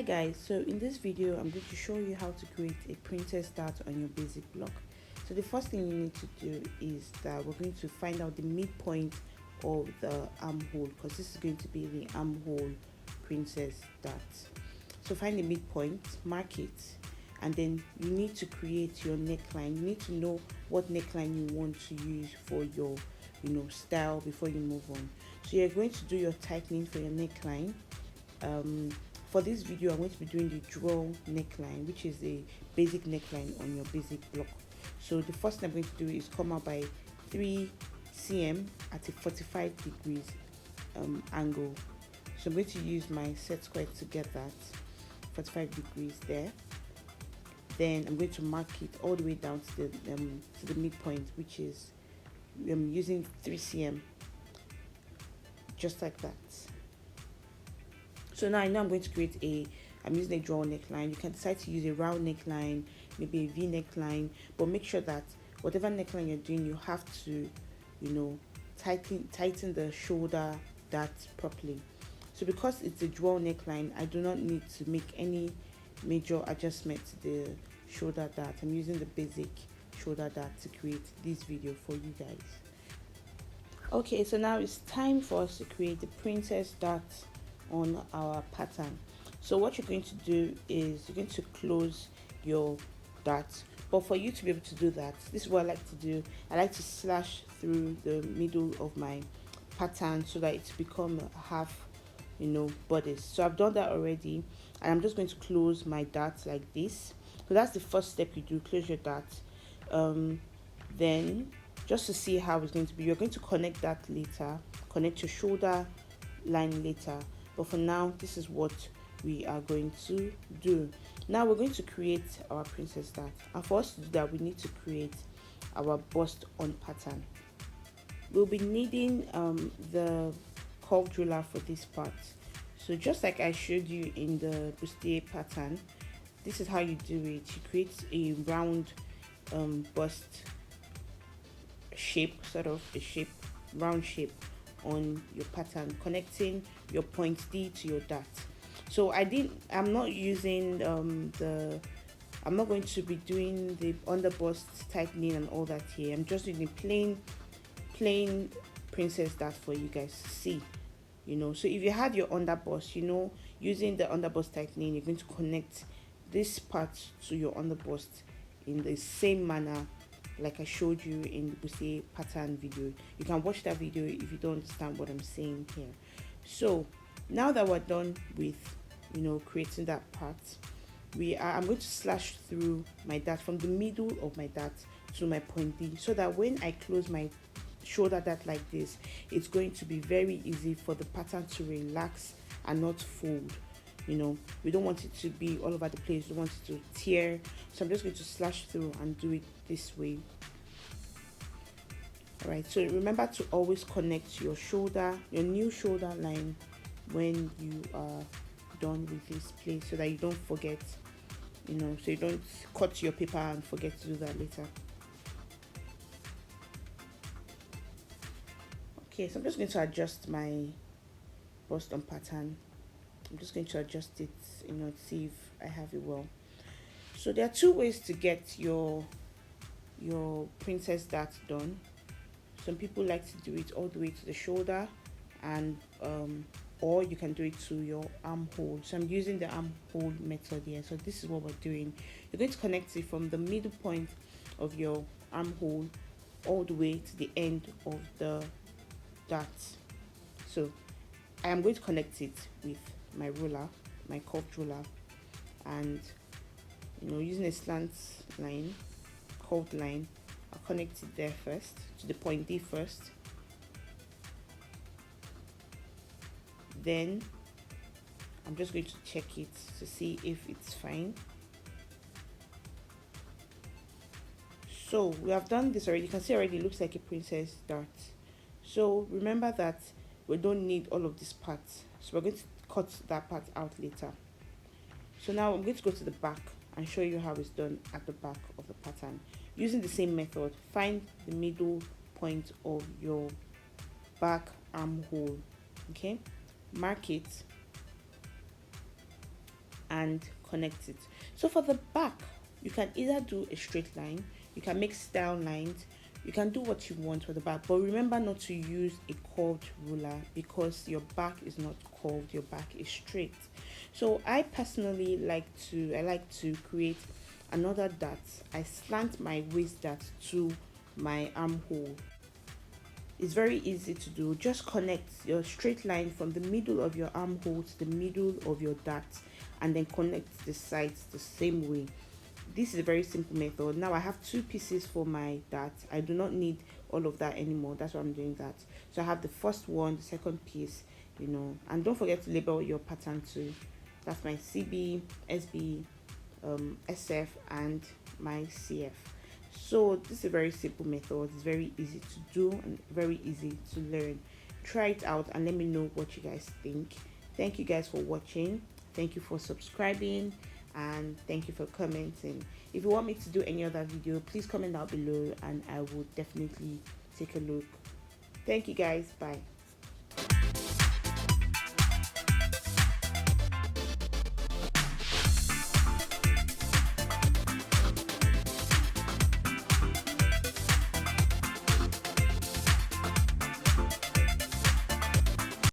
guys, so in this video I'm going to show you how to create a princess dart on your basic block. So the first thing you need to do is that we're going to find out the midpoint of the armhole, because this is going to be the armhole princess dart. So find the midpoint, mark it, and then you need to create your neckline. You need to know what neckline you want to use for your style before you move on. So you're going to do your tightening for your neckline. For this video I'm going to be doing the draw neckline, which is a basic neckline on your basic block. So the first thing I'm going to do is come out by 3 cm at a 45 degrees angle. So I'm going to use my set square to get that 45 degrees there. Then I'm going to mark it all the way down to the midpoint, which is I'm using 3 cm, just like that. So now I know I'm going to create I'm using a draw neckline. You can decide to use a round neckline, maybe a V neckline, but make sure that whatever neckline you're doing, you have to, tighten the shoulder dart properly. So because it's a draw neckline, I do not need to make any major adjustment to the shoulder dart. I'm using the basic shoulder dart to create this video for you guys. Okay, so now it's time for us to create the princess dart on our pattern. So what you're going to do is you're going to close your dart, but for you to be able to do that, this is what I like to do. I like to slash through the middle of my pattern so that it's become a half bodice. So I've done that already, and I'm just going to close my dart like this. So that's the first step you do, close your dart. Then just to see how it's going to be, you're going to connect that later, connect your shoulder line later, but for now this is what we are going to do. Now we're going to create our princess dart, and for us to do that we need to create our bust on pattern. We'll be needing the curved ruler for this part. So just like I showed you in the bustier pattern, this is how you do it. You create a round bust shape, sort of a shape, round shape on your pattern, connecting your point D to your dart. So I'm not using I'm not going to be doing the underbust tightening and all that here. I'm just using plain princess dart for you guys to see. So if you had your underbust, using the underbust tightening, you're going to connect this part to your underbust in the same manner like I showed you in the bustier pattern video. You can watch that video if you don't understand what I'm saying here. So now that we're done with creating that part, I'm going to slash through my dart from the middle of my dart to my point D, so that when I close my shoulder dart like this, it's going to be very easy for the pattern to relax and not fold. We don't want it to be all over the place, we don't want it to tear. So I'm just going to slash through and do it this way. All right, so remember to always connect your new shoulder line when you are done with this place, so that you don't forget, so you don't cut your paper and forget to do that later. Okay, so I'm just going to adjust my bust on pattern. I'm just going to adjust it, see if I have it well. So there are two ways to get your princess dart done. Some people like to do it all the way to the shoulder, and or you can do it to your armhole. So I'm using the armhole method here. So this is what we're doing. You're going to connect it from the middle point of your armhole all the way to the end of the dart. So I am going to connect it with my ruler, my curved ruler, and using a slant line, curved line, I'll connect it there first to the point D first. Then I'm just going to check it to see if it's fine. So we have done this already. You can see already it looks like a princess dart. So remember that we don't need all of this part, so we're going to cut that part out later. So now I'm going to go to the back and show you how it's done at the back of the pattern. Using the same method, find the middle point of your back armhole. Okay, mark it, and connect it. So for the back, you can either do a straight line, you can make style lines, you can do what you want for the back, but remember not to use a curved ruler because your back is not curved, your back is straight. So I personally like to create another dart. I slant my waist dart to my armhole. It's very easy to do. Just connect your straight line from the middle of your armhole to the middle of your dart, and then connect the sides the same way. This is a very simple method. Now I have two pieces for my dart. I do not need all of that anymore. That's why I'm doing that. So I have the first one, the second piece, and don't forget to label your pattern too. That's my CB, SB, SF, and my CF. So this is a very simple method. It's very easy to do and very easy to learn. Try it out and let me know what you guys think. Thank you guys for watching. Thank you for subscribing, and thank you for commenting. If you want me to do any other video, please comment down below and I will definitely take a look. Thank you guys. Bye.